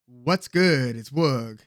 What's good? It's Woog.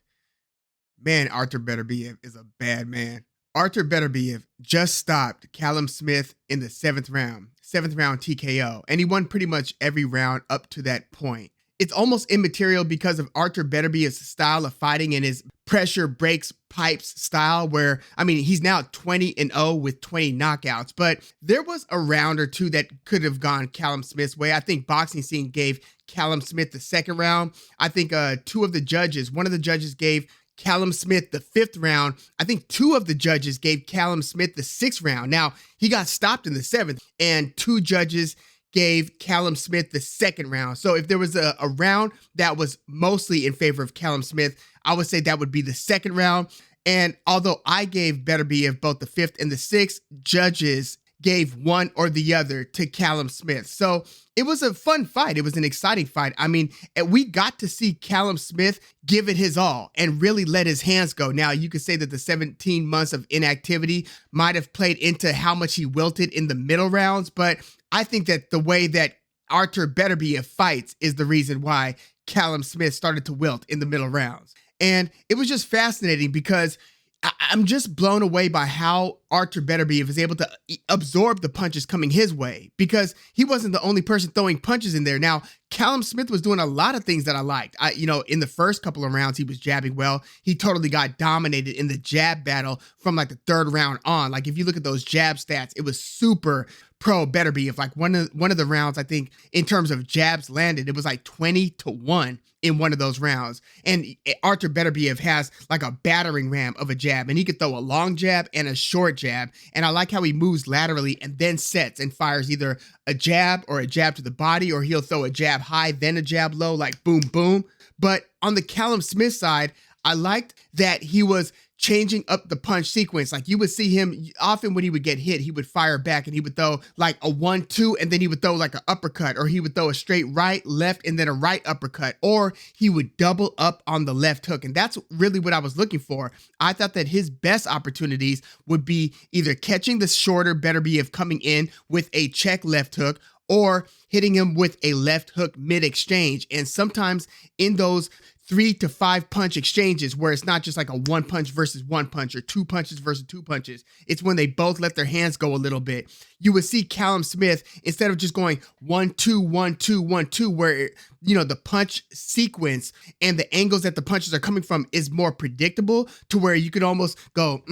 Man, Arthur Beterbiev is a bad man. Arthur Beterbiev just stopped Callum Smith in the seventh round TKO, and he won pretty much every round up to that point. It's almost immaterial because of Arthur Beterbiev's style of fighting and his pressure breaks pipes style where, I mean, he's now 20-0 with 20 knockouts, but there was a round or two that could have gone Callum Smith's way. I think Boxing Scene gave Callum Smith the second round. I think one of the judges gave Callum Smith the fifth round. I think two of the judges gave Callum Smith the sixth round. Now, he got stopped in the seventh, and two judges gave Callum Smith the second round. So if there was a round that was mostly in favor of Callum Smith, I would say that would be the second round. And although I gave Beterbiev both the fifth and the sixth, judges gave one or the other to Callum Smith. So it was a fun fight. It was an exciting fight. I mean, we got to see Callum Smith give it his all and really let his hands go. Now, you could say that the 17 months of inactivity might have played into how much he wilted in the middle rounds, but I think that the way that Arthur Beterbiev fights is the reason why Callum Smith started to wilt in the middle rounds. And it was just fascinating because I'm just blown away by how Arthur Beterbiev is able to absorb the punches coming his way, because he wasn't the only person throwing punches in there. Now, Callum Smith was doing a lot of things that I liked. In the first couple of rounds, he was jabbing well. He totally got dominated in the jab battle from like the third round on. Like if you look at those jab stats, it was super pro Beterbiev. Like one of the rounds, I think in terms of jabs landed, it was like 20-1 in one of those rounds. And Arthur Beterbiev has like a battering ram of a jab, and he could throw a long jab and a short jab. And I like how he moves laterally and then sets and fires either a jab or a jab to the body, or he'll throw a jab high, then a jab low, like boom, boom. But on the Callum Smith side, I liked that he was changing up the punch sequence. Like you would see him often when he would get hit, he would fire back and he would throw like a 1-2, and then he would throw like an uppercut, or he would throw a straight right, left, and then a right uppercut, or he would double up on the left hook. And that's really what I was looking for. I thought that his best opportunities would be either catching the shorter Beterbiev coming in with a check left hook, or hitting him with a left hook mid-exchange. And sometimes in those 3 to 5 punch exchanges where it's not just like a one punch versus one punch or two punches versus two punches, it's when they both let their hands go a little bit. You would see Callum Smith, instead of just going 1-2, 1-2, 1-2, where the punch sequence and the angles that the punches are coming from is more predictable, to where you could almost go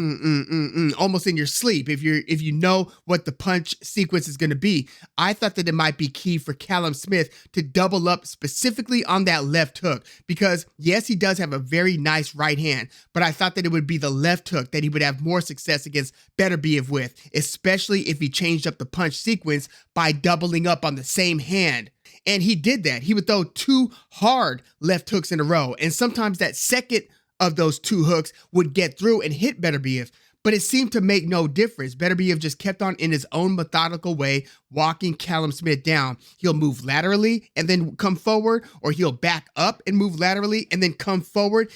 almost in your sleep if you know what the punch sequence is going to be. I thought that it might be key for Callum Smith to double up specifically on that left hook, because yes, he does have a very nice right hand, but I thought that it would be the left hook that he would have more success against Beterbiev with, especially if he changed up the punch sequence by doubling up on the same hand. And he did that. He would throw two hard left hooks in a row, and sometimes that second of those two hooks would get through and hit Beterbiev. But it seemed to make no difference. Beterbiev just kept on in his own methodical way, walking Callum Smith down. He'll move laterally and then come forward, or he'll back up and move laterally and then come forward.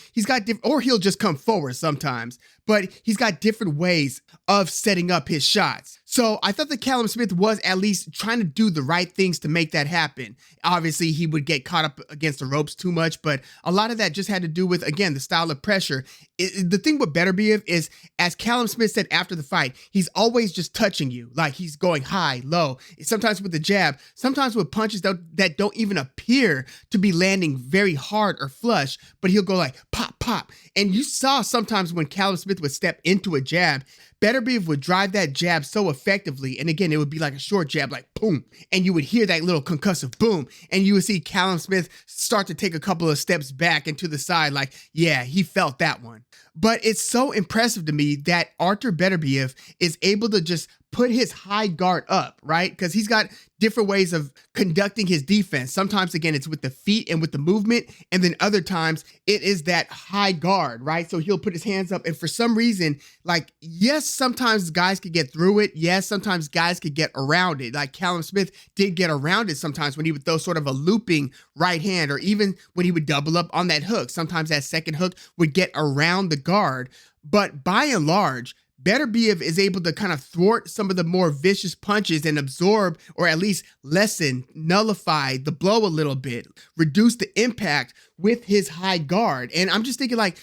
Or he'll just come forward sometimes. But he's got different ways of setting up his shots. So I thought that Callum Smith was at least trying to do the right things to make that happen. Obviously, he would get caught up against the ropes too much, but a lot of that just had to do with, again, the style of pressure. The thing with Beterbiev is, as Callum Smith said after the fight, he's always just touching you. Like he's going high, low, sometimes with the jab, sometimes with punches that don't even appear to be landing very hard or flush, but he'll go like pop, pop. And you saw sometimes when Callum Smith would step into a jab, Beterbiev would drive that jab so effectively. And again, it would be like a short jab, like boom. And you would hear that little concussive boom. And you would see Callum Smith start to take a couple of steps back and to the side, like, yeah, he felt that one. But it's so impressive to me that Arthur Beterbiev is able to just put his high guard up, right? Because he's got different ways of conducting his defense. Sometimes, again, it's with the feet and with the movement. And then other times it is that high guard, right? So he'll put his hands up. And for some reason, like, yes, sometimes guys could get through it. Yes, sometimes guys could get around it. Like Callum Smith did get around it sometimes when he would throw sort of a looping right hand, or even when he would double up on that hook. Sometimes that second hook would get around the guard. But by and large, Beterbiev is able to kind of thwart some of the more vicious punches and absorb, or at least lessen, nullify the blow a little bit, reduce the impact with his high guard. And I'm just thinking, like,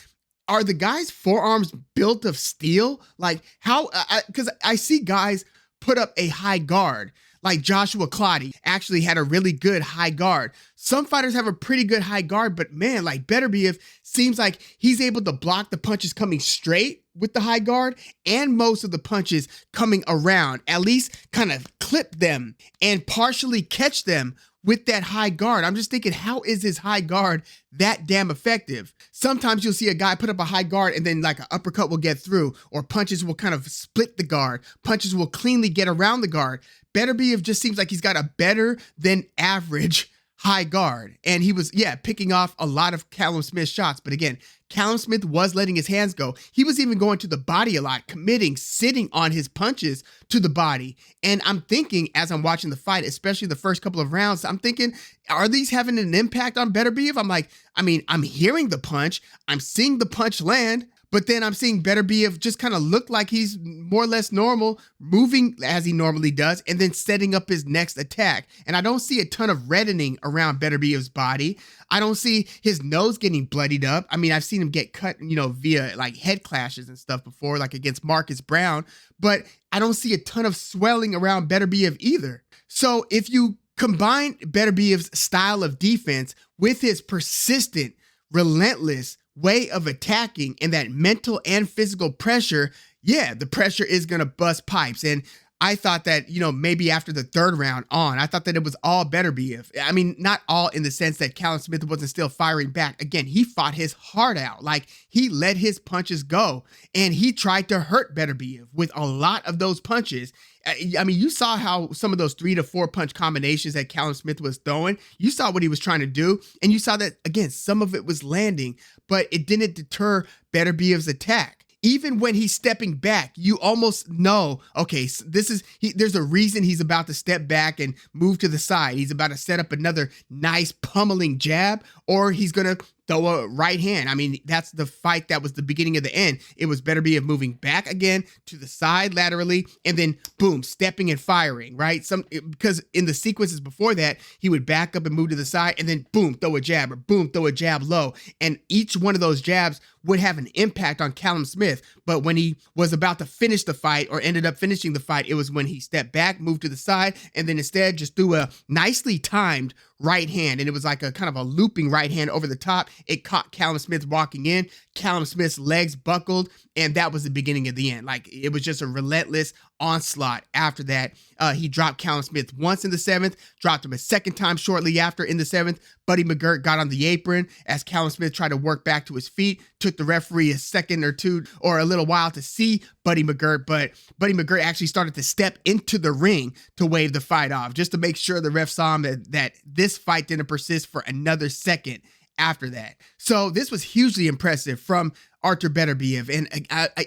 are the guy's forearms built of steel? Like, how, because I see guys put up a high guard, like Joshua Clottey actually had a really good high guard. Some fighters have a pretty good high guard, but man, like Beterbiev seems like he's able to block the punches coming straight with the high guard and most of the punches coming around, at least kind of clip them and partially catch them with that high guard. I'm just thinking, how is his high guard that damn effective? Sometimes you'll see a guy put up a high guard and then like an uppercut will get through, or punches will kind of split the guard. Punches will cleanly get around the guard. Beterbiev just seems like he's got a better than average high guard. And he was, picking off a lot of Callum Smith's shots. But again, Callum Smith was letting his hands go. He was even going to the body a lot, committing, sitting on his punches to the body. And I'm thinking, as I'm watching the fight, especially the first couple of rounds, I'm thinking, are these having an impact on Beterbiev? I'm hearing the punch. I'm seeing the punch land. But then I'm seeing Beterbiev just kind of look like he's more or less normal, moving as he normally does, and then setting up his next attack. And I don't see a ton of reddening around Beterbiev's body. I don't see his nose getting bloodied up. I mean, I've seen him get cut, via like head clashes and stuff before, like against Marcus Brown. But I don't see a ton of swelling around Beterbiev either. So if you combine Beterbiev's style of defense with his persistent, relentless way of attacking and that mental and physical pressure, the pressure is going to bust pipes. And I thought that, maybe after the third round on, I thought that it was all Beterbiev. I mean, not all in the sense that Callum Smith wasn't still firing back. Again, he fought his heart out. Like, he let his punches go and he tried to hurt Beterbiev with a lot of those punches. I mean, you saw how some of those 3 to 4 punch combinations that Callum Smith was throwing, you saw what he was trying to do. And you saw that, again, some of it was landing, but it didn't deter Beterbiev's attack. Even when he's stepping back, you almost know, okay, so there's a reason he's about to step back and move to the side. He's about to set up another nice pummeling jab, or he's going to throw a right hand. I mean, that's the fight that was the beginning of the end. It was Beterbiev moving back again to the side laterally, and then boom, stepping and firing, right? Because in the sequences before that, he would back up and move to the side, and then boom, throw a jab, or boom, throw a jab low. And each one of those jabs would have an impact on Callum Smith. But when he was about to finish the fight, or ended up finishing the fight, it was when he stepped back, moved to the side, and then instead just threw a nicely timed right hand. And it was like a kind of a looping right hand over the top. It caught Callum Smith walking in. Callum Smith's legs buckled, and that was the beginning of the end. Like, it was just a relentless onslaught after that. He dropped Callum Smith once in the 7th, dropped him a second time shortly after in the 7th. Buddy McGirt got on the apron as Callum Smith tried to work back to his feet. Took the referee a second or two, or a little while, to see Buddy McGirt, but Buddy McGirt actually started to step into the ring to wave the fight off, just to make sure the ref saw him that this fight didn't persist for another second after that. So this was hugely impressive from Artur Beterbiev, and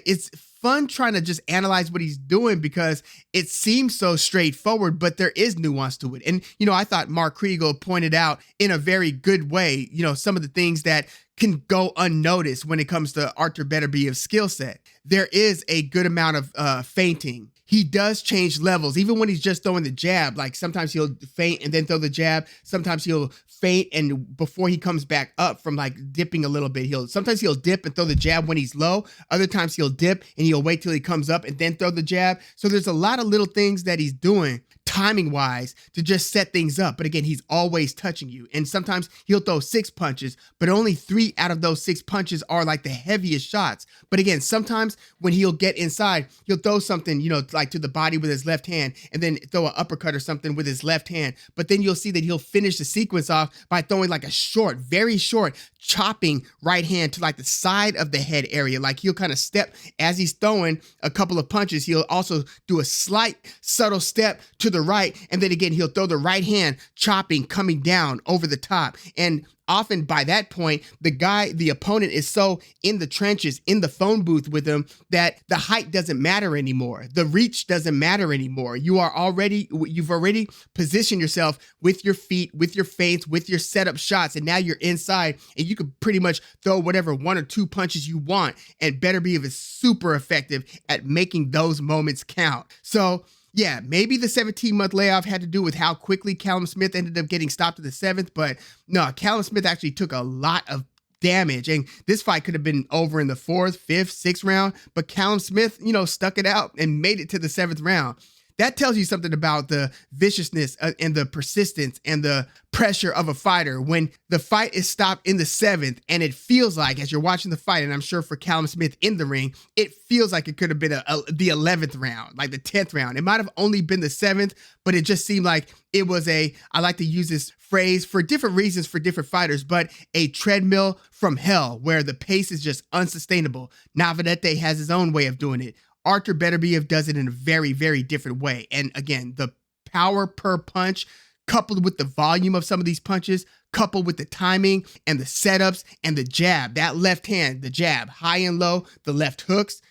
it's fun trying to just analyze what he's doing because it seems so straightforward, but there is nuance to it. And, I thought Mark Kriegel pointed out in a very good way, some of the things that can go unnoticed when it comes to Artur Beterbiev's skill set. There is a good amount of feinting. He does change levels, even when he's just throwing the jab. Like, sometimes he'll feint and then throw the jab. Sometimes he'll feint, and before he comes back up from like dipping a little bit, sometimes he'll dip and throw the jab when he's low. Other times he'll dip and he'll wait till he comes up and then throw the jab. So there's a lot of little things that he's doing timing wise to just set things up. But again, he's always touching you. And sometimes he'll throw 6 punches, but only 3 out of those 6 punches are like the heaviest shots. But again, sometimes when he'll get inside, he'll throw something, like to the body with his left hand, and then throw an uppercut or something with his left hand. But then you'll see that he'll finish the sequence off by throwing like a short, very short, chopping right hand to like the side of the head area. Like, he'll kind of step as he's throwing a couple of punches. He'll also do a slight, subtle step to the right. And then again, he'll throw the right hand chopping, coming down over the top. And often by that point, the opponent is so in the trenches, in the phone booth with him, that the height doesn't matter anymore. The reach doesn't matter anymore. You've already positioned yourself with your feet, with your feints, with your setup shots, and now you're inside, and you can pretty much throw whatever 1 or 2 punches you want. And Beterbiev is super effective at making those moments count. So yeah, maybe the 17-month layoff had to do with how quickly Callum Smith ended up getting stopped in the 7th, but no, Callum Smith actually took a lot of damage, and this fight could have been over in the 4th, 5th, 6th round, but Callum Smith, stuck it out and made it to the 7th round. That tells you something about the viciousness and the persistence and the pressure of a fighter when the fight is stopped in the 7th, and it feels like, as you're watching the fight, and I'm sure for Callum Smith in the ring, it feels like it could have been the 11th round, like the 10th round. It might have only been the 7th, but it just seemed like it was I like to use this phrase for different reasons for different fighters, but a treadmill from hell where the pace is just unsustainable. Navarrete has his own way of doing it. Artur Beterbiev does it in a very, very different way. And again, the power per punch, coupled with the volume of some of these punches, coupled with the timing and the setups and the jab, that left hand, the jab, high and low, the left hooks,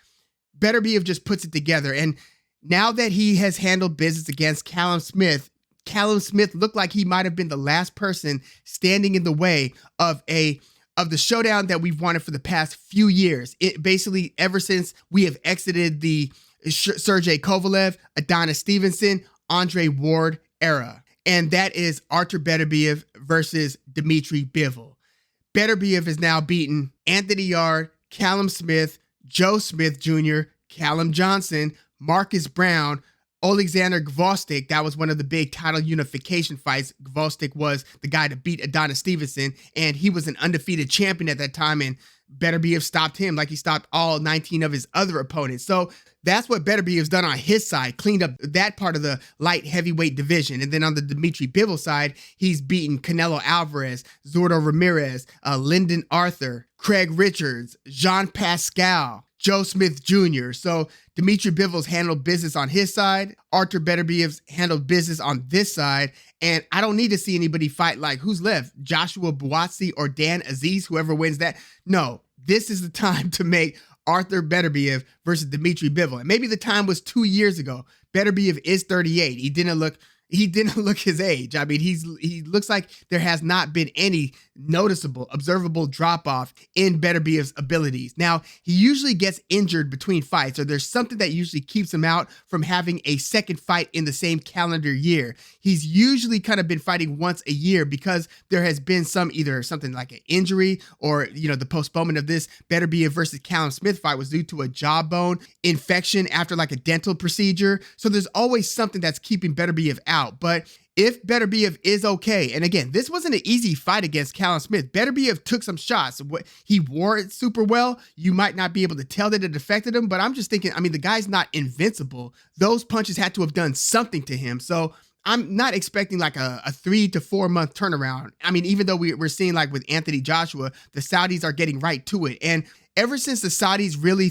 Beterbiev just puts it together. And now that he has handled business against Callum Smith looked like he might have been the last person standing in the way of the showdown that we've wanted for the past few years. It basically, ever since we have exited the Sergey Kovalev, Adonis Stevenson, Andre Ward era. And that is Artur Beterbiev versus Dmitry Bivol. Beterbiev has now beaten Anthony Yarde, Callum Smith, Joe Smith Jr., Callum Johnson, Marcus Brown, Alexander Gvozdyk. That was one of the big title unification fights. Gvozdyk was the guy to beat Adonis Stevenson, and he was an undefeated champion at that time, and Beterbiev stopped him like he stopped all 19 of his other opponents. So that's what Beterbiev's done on his side, cleaned up that part of the light heavyweight division. And then on the Dmitry Bivol side, he's beaten Canelo Alvarez, Zurdo Ramirez, Lyndon Arthur, Craig Richards, Jean Pascal, Joe Smith Jr. So Dmitry Bivol's handled business on his side. Artur Beterbiev's handled business on this side. And I don't need to see anybody fight like who's left, Joshua Buatsi or Dan Aziz, whoever wins that. No, this is the time to make Artur Beterbiev versus Dmitry Bivol. And maybe the time was 2 years ago. Beterbiev is 38. He didn't look his age. I mean, he looks like there has not been any noticeable, observable drop-off in Beterbiev's abilities. Now, he usually gets injured between fights, or there's something that usually keeps him out from having a second fight in the same calendar year. He's usually kind of been fighting once a year because there has been either something like an injury or, the postponement of this Beterbiev versus Callum Smith fight was due to a jawbone infection after like a dental procedure. So there's always something that's keeping Beterbiev out. But if Beterbiev is okay, and again, this wasn't an easy fight against Callum Smith. Beterbiev took some shots. He wore it super well. You might not be able to tell that it affected him, but I'm just thinking, the guy's not invincible. Those punches had to have done something to him. So I'm not expecting like a 3 to 4 month turnaround. Even though we're seeing like with Anthony Joshua, the Saudis are getting right to it. And ever since the Saudis really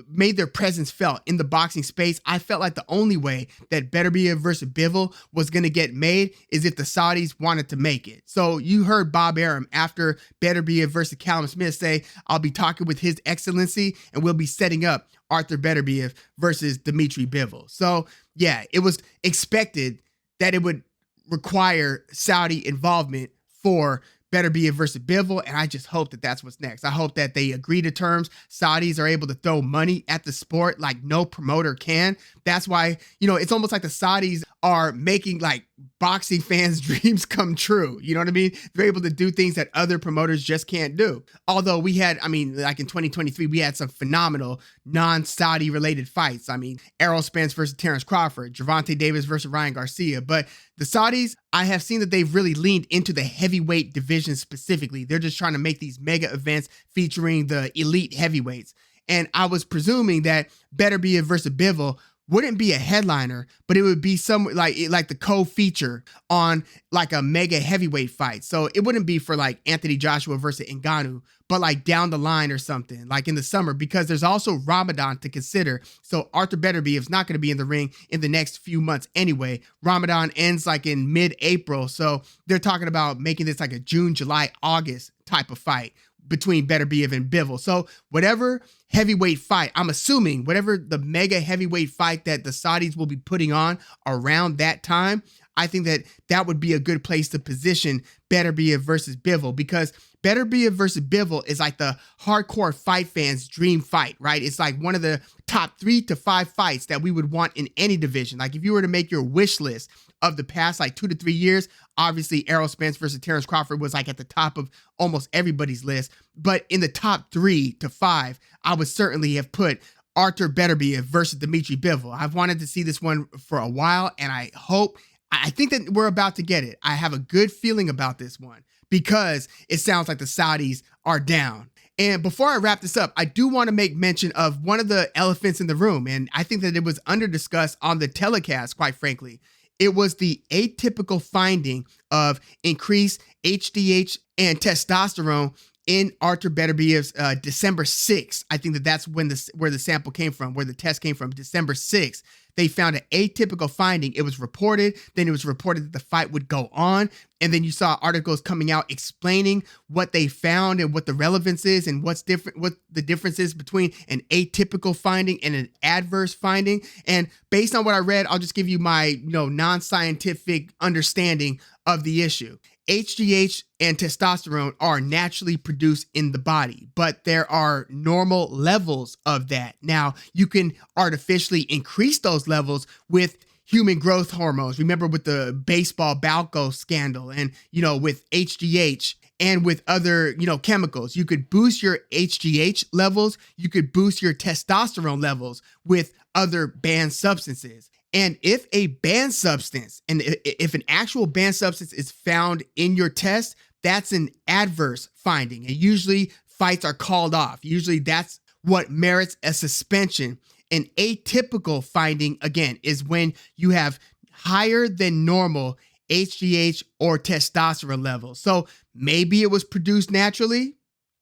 made their presence felt in the boxing space, I felt like the only way that Beterbiev versus Bivol was going to get made is if the Saudis wanted to make it. So you heard Bob Arum after Beterbiev versus Callum Smith say, "I'll be talking with His Excellency and we'll be setting up Artur Beterbiev versus Dmitry Bivol." So yeah, it was expected that it would require Saudi involvement for Beterbiev versus Bivol, and I just hope that that's what's next. I hope that they agree to terms. Saudis are able to throw money at the sport like no promoter can. That's why, it's almost like the Saudis are making like boxing fans' dreams come true. You know what I mean? They're able to do things that other promoters just can't do. Although we had, like in 2023, we had some phenomenal non-Saudi related fights. Errol Spence versus Terrence Crawford, Gervonta Davis versus Ryan Garcia. But the Saudis, I have seen that they've really leaned into the heavyweight division specifically. They're just trying to make these mega events featuring the elite heavyweights. And I was presuming that Beterbiev versus Bivol wouldn't be a headliner, but it would be some like the co-feature on like a mega heavyweight fight. So it wouldn't be for like Anthony Joshua versus Ngannou, but like down the line or something, like in the summer, because there's also Ramadan to consider. So Arthur Beterbiev is not going to be in the ring in the next few months anyway. Ramadan ends like in mid-April. So they're talking about making this like a June, July, August type of fight between Beterbiev and Bivol. So whatever heavyweight fight, I'm assuming whatever the mega heavyweight fight that the Saudis will be putting on around that time, I think that that would be a good place to position Beterbiev versus Bivol, because Beterbiev versus Bivol is like the hardcore fight fans' dream fight, right? It's like one of the top 3 to 5 fights that we would want in any division. Like if you were to make your wish list of the past like 2 to 3 years, obviously Errol Spence versus Terrence Crawford was like at the top of almost everybody's list. But in the top 3 to 5, I would certainly have put Arthur Beterbiev versus Dimitri Bivol. I've wanted to see this one for a while, and I think that we're about to get it. I have a good feeling about this one because it sounds like the Saudis are down. And before I wrap this up, I do want to make mention of one of the elephants in the room. And I think that it was under discussed on the telecast, quite frankly. It was the atypical finding of increased HGH and testosterone in Arthur Beterbiev's December 6th. I think that that's where the sample came from, where the test came from, December 6th. They found an atypical finding. It was reported. Then it was reported that the fight would go on. And then you saw articles coming out explaining what they found and what the relevance is and what the difference is between an atypical finding and an adverse finding. And based on what I read, I'll just give you my non-scientific understanding of the issue. HGH and testosterone are naturally produced in the body, but there are normal levels of that. Now, you can artificially increase those levels with human growth hormones. Remember with the baseball Balco scandal and, with HGH and with other, chemicals. You could boost your HGH levels. You could boost your testosterone levels with other banned substances. And if a banned substance, and if an actual banned substance is found in your test, that's an adverse finding. And usually fights are called off. Usually that's what merits a suspension. An atypical finding, again, is when you have higher than normal HGH or testosterone levels. So maybe it was produced naturally.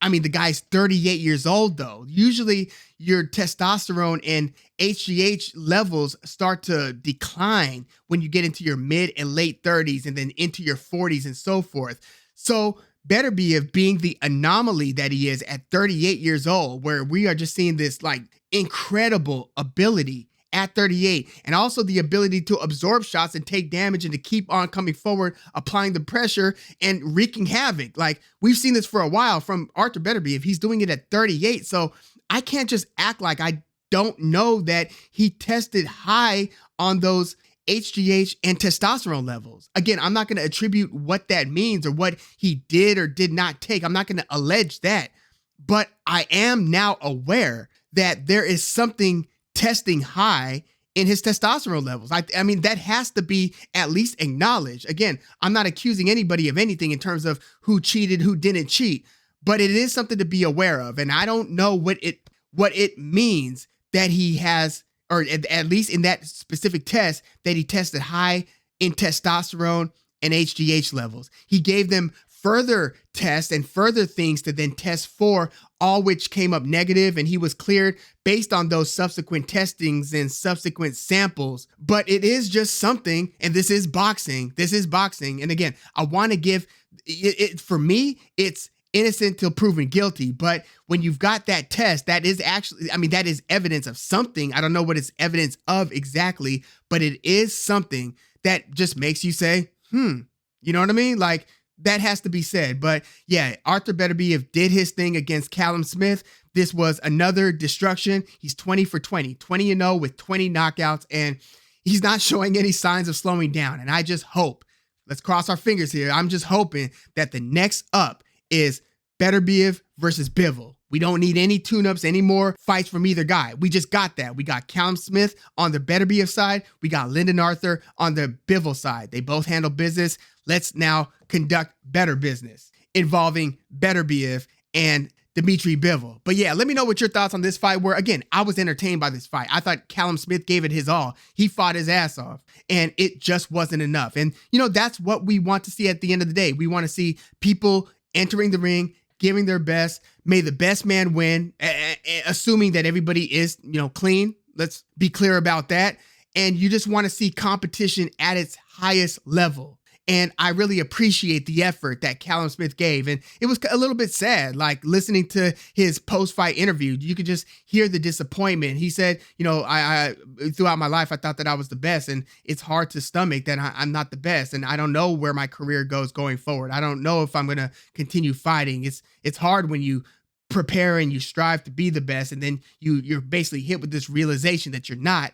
I mean, the guy's 38 years old, though. Usually your testosterone and HGH levels start to decline when you get into your mid and late 30s and then into your 40s and so forth. So Beterbiev, being the anomaly that he is at 38 years old, where we are just seeing this like incredible ability at 38, and also the ability to absorb shots and take damage and to keep on coming forward, applying the pressure and wreaking havoc. Like we've seen this for a while from Arthur Beterbiev. He's doing it at 38. So I can't just act like I don't know that he tested high on those HGH and testosterone levels. Again, I'm not going to attribute what that means or what he did or did not take. I'm not going to allege that, but I am now aware that there is something testing high in his testosterone levels. I mean, that has to be at least acknowledged. Again, I'm not accusing anybody of anything in terms of who cheated, who didn't cheat, but it is something to be aware of. And I don't know what it means that he has, or at least in that specific test, that he tested high in testosterone and HGH levels. He gave them further tests and further things to then test for, all which came up negative, and he was cleared based on those subsequent testings and subsequent samples. But it is just something, and this is boxing. And again, I want to give it, for me, it's innocent till proven guilty. But when you've got that test, that is actually, that is evidence of something. I don't know what it's evidence of exactly, but it is something that just makes you say, you know what I mean? Like, that has to be said. But yeah, Arthur Beterbiev did his thing against Callum Smith. This was another destruction. He's 20 for 20-0 with 20 knockouts, and he's not showing any signs of slowing down. And I just hope, let's cross our fingers here, I'm just hoping that the next up is Beterbiev versus Bivol. We don't need any tune-ups, any more fights from either guy. We just got that. We got Callum Smith on the Beterbiev side. We got Lyndon Arthur on the Bivol side. They both handle business. Let's now conduct better business involving Beterbiev and Dimitri Bivol. But yeah, let me know what your thoughts on this fight were. Again, I was entertained by this fight. I thought Callum Smith gave it his all. He fought his ass off, and it just wasn't enough. And, that's what we want to see at the end of the day. We want to see people entering the ring, giving their best. May the best man win, assuming that everybody is, clean. Let's be clear about that. And you just want to see competition at its highest level. And I really appreciate the effort that Callum Smith gave. And it was a little bit sad, like listening to his post-fight interview. You could just hear the disappointment. He said, I throughout my life, I thought that I was the best. And it's hard to stomach that I'm not the best. And I don't know where my career goes going forward. I don't know if I'm going to continue fighting. It's hard when you prepare and you strive to be the best. And then you're basically hit with this realization that you're not.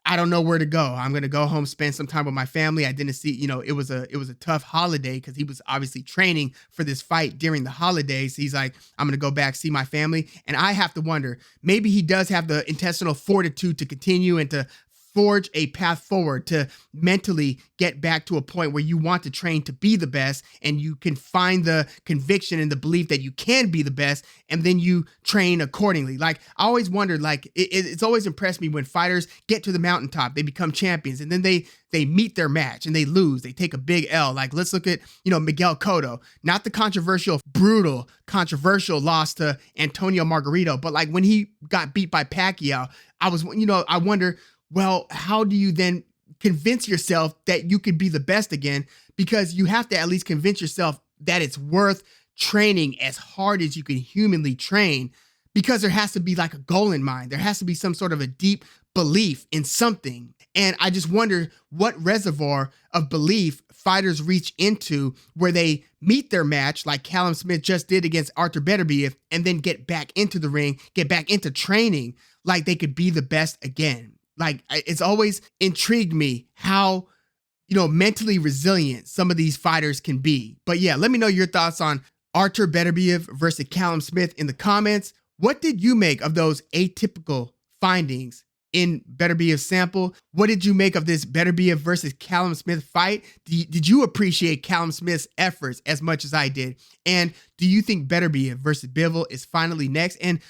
I don't know where to go. I'm going to go home, spend some time with my family. I didn't see, it was a tough holiday because he was obviously training for this fight during the holidays. He's like, I'm going to go back, see my family. And I have to wonder, maybe he does have the intestinal fortitude to continue and to forge a path forward to mentally get back to a point where you want to train to be the best, and you can find the conviction and the belief that you can be the best, and then you train accordingly. Like, I always wondered, like, it's always impressed me when fighters get to the mountaintop, they become champions, and then they meet their match and they lose. They take a big L. Like, let's look at, Miguel Cotto, not the brutal, controversial loss to Antonio Margarito, but like when he got beat by Pacquiao, I wonder, well, how do you then convince yourself that you could be the best again? Because you have to at least convince yourself that it's worth training as hard as you can humanly train, because there has to be like a goal in mind. There has to be some sort of a deep belief in something. And I just wonder what reservoir of belief fighters reach into where they meet their match, like Callum Smith just did against Artur Beterbiev, and then get back into the ring, get back into training like they could be the best again. Like, it's always intrigued me how, mentally resilient some of these fighters can be. But yeah, let me know your thoughts on Artur Beterbiev versus Callum Smith in the comments. What did you make of those atypical findings in Beterbiev's sample? What did you make of this Beterbiev versus Callum Smith fight? Did you appreciate Callum Smith's efforts as much as I did? And do you think Beterbiev versus Bivol is finally next? And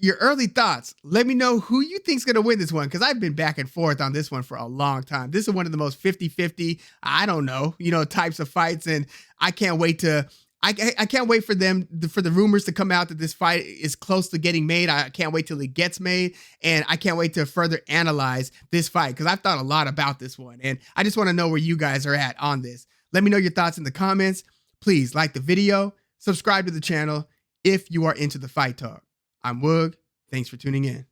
your early thoughts. Let me know who you think's going to win this one, because I've been back and forth on this one for a long time. This is one of the most 50-50, I don't know, types of fights, and I can't wait to I can't wait for the rumors to come out that this fight is close to getting made. I can't wait till it gets made, and I can't wait to further analyze this fight, because I've thought a lot about this one, and I just want to know where you guys are at on this. Let me know your thoughts in the comments. Please like the video, subscribe to the channel if you are into the fight talk. I'm Woog. Thanks for tuning in.